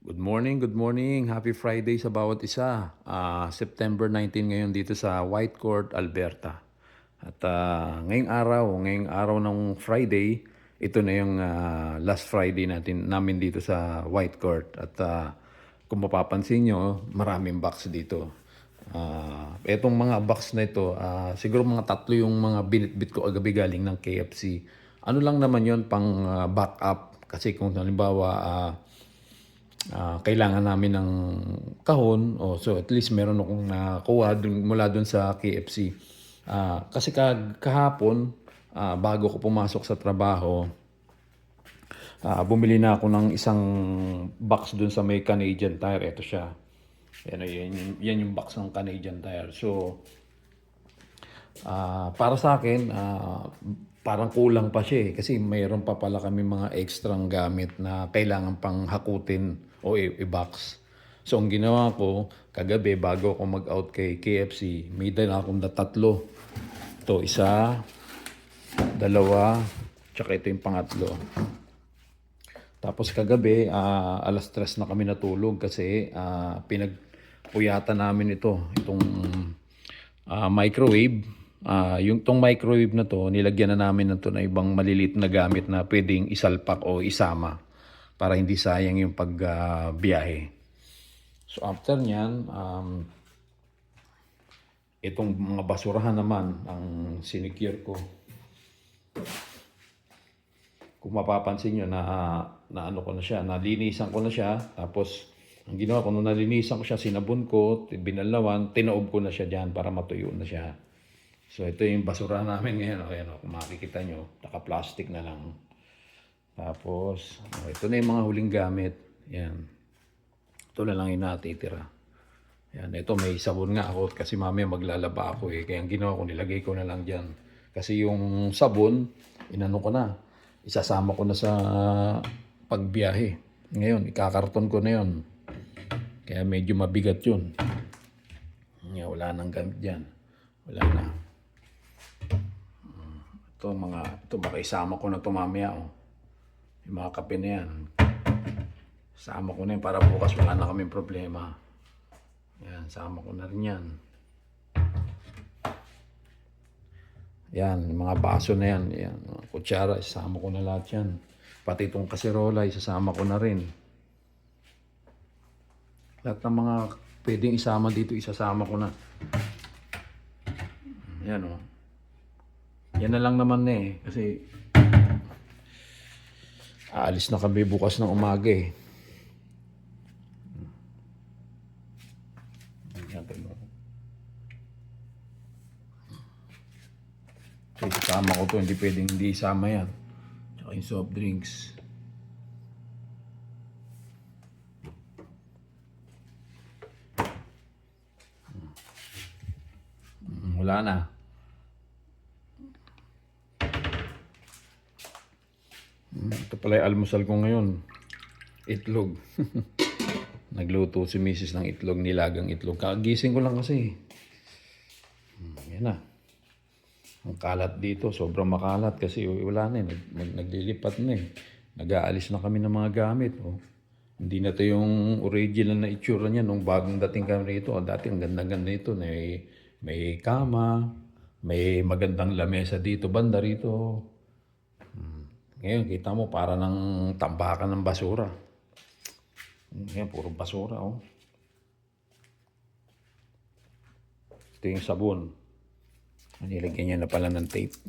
Good morning, good morning. Happy Friday sa bawat isa. September 19 ngayon dito sa Whitecourt, Alberta. At ngayong araw ng Friday, ito na yung last Friday namin dito sa Whitecourt. At kung mapapansin nyo, maraming box dito. Etong mga box na ito, siguro mga tatlo yung mga binitbit ko agabi galing ng KFC. Ano lang naman yon pang backup. Kasi kung halimbawa, kailangan namin ng kahon, so at least meron akong nakuha mula dun sa KFC. Kasi kahapon, bago ko pumasok sa trabaho, bumili na ako ng isang box dun sa may Canadian Tire. Ito siya. Yan yung box ng Canadian Tire. So, para sa akin, parang kulang pa siya kasi mayroon pa pala kami mga extrang gamit na kailangan pang hakutin o i-box. So, ang ginawa ko, kagabi bago ako mag-out kay KFC, may dala akong tatlo. Ito, isa, dalawa, tsaka ito yung pangatlo. Tapos kagabi, alas 3 na kami natulog kasi pinagpuyatan namin itong microwave. Yung tong microwave na to, nilagyan na namin na to na ibang maliliit na gamit na pwedeng isalpak o isama para hindi sayang yung pagbiyahe. So after nyan, itong mga basurahan naman ang sinicure ko. Kung mapapansin nyo na ano ko na siya, nalinisan ko na siya. Tapos ang ginawa ko, nung nalinisan ko siya, sinabon ko, binalawan, tinaob ko na siya dyan para matuyo na siya. So ito yung basura namin ngayon. Ayan, kung makikita nyo, naka-plastic na lang. Tapos, ito na yung mga huling gamit. Yan. Ito na lang yung natitira. Yan, ito may sabon nga ako kasi mamaya maglalaba ako eh. Kaya ang ginawa ko, nilagay ko na lang dyan. Kasi yung sabon, inano ko na. Isasama ko na sa pagbiyahe. Ngayon, ikakarton ko na yun. Kaya medyo mabigat yun. Wala nang gamit dyan. Wala na. Ito baka isama ko na ito mamaya. Yung mga kape na yan. Sama ko na yan para bukas wala na kaming problema. Yan, sama ko na rin yan. Yan, mga baso na yan. Yan, kutsara, isama ko na lahat yan. Pati itong kaserola, isasama ko na rin. Lahat ng mga pwedeng isama dito, isasama ko na. Yan o. Yan na lang naman eh. Kasi aalis na kami bukas ng umaga eh. So, isama ko to. Hindi pwedeng hindi isama yan. Tsaka yung soft drinks. Wala na. Ito pala yung almusal ko ngayon. Itlog. Nagluto si Mrs. ng itlog, nilagang itlog. Kagising ko lang kasi. Yan na. Ang kalat dito, sobrang makalat kasi wala na eh. Naglilipat na eh. Nag-aalis na kami ng mga gamit. Oh. Hindi na to yung original na itsura niya nung bagong dating kami rito. Dati ang ganda-ganda nito. May kama, may magandang lamesa dito, banda rito. Ngayon, kita mo para ng tambakan ng basura. Ngayon, puro basura. Oh. Ito yung sabon. Nilagyan niya na pala ng tape.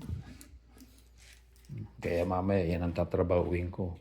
Kaya mamaya, yan ang tatrabahuin ko.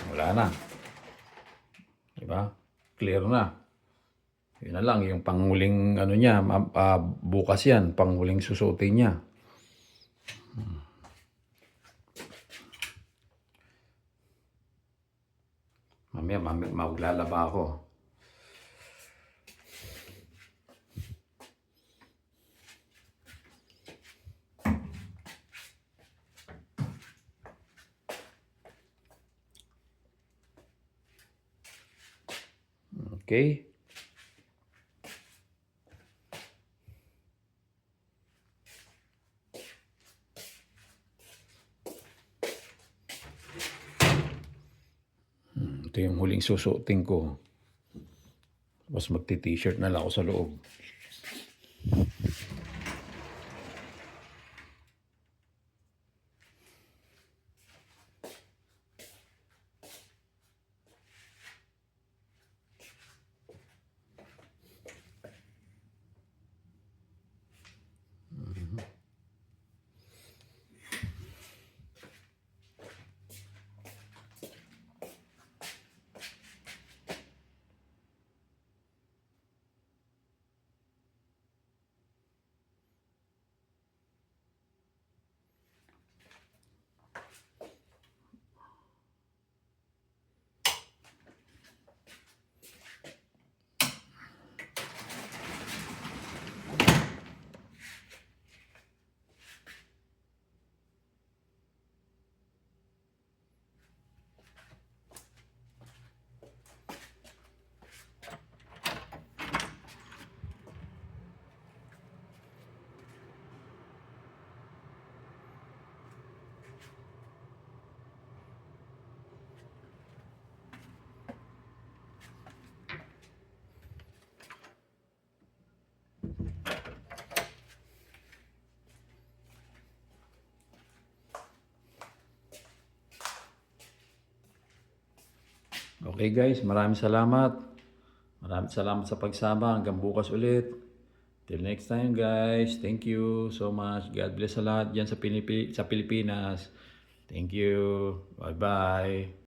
Wala na. Diba? Clear na. Yun na lang, yung panghuling ano niya, bukas yan, panghuling susutin niya. Mamaya maglalaba ako. Okay? Ito yung huling susuotin ko. Tapos magti-t-shirt na lang ako sa loob. Okay guys, maraming salamat. Maraming salamat sa pagsama. Hanggang bukas ulit. Till next time guys. Thank you so much. God bless sa lahat dyan sa Pilipinas. Thank you. Bye-bye.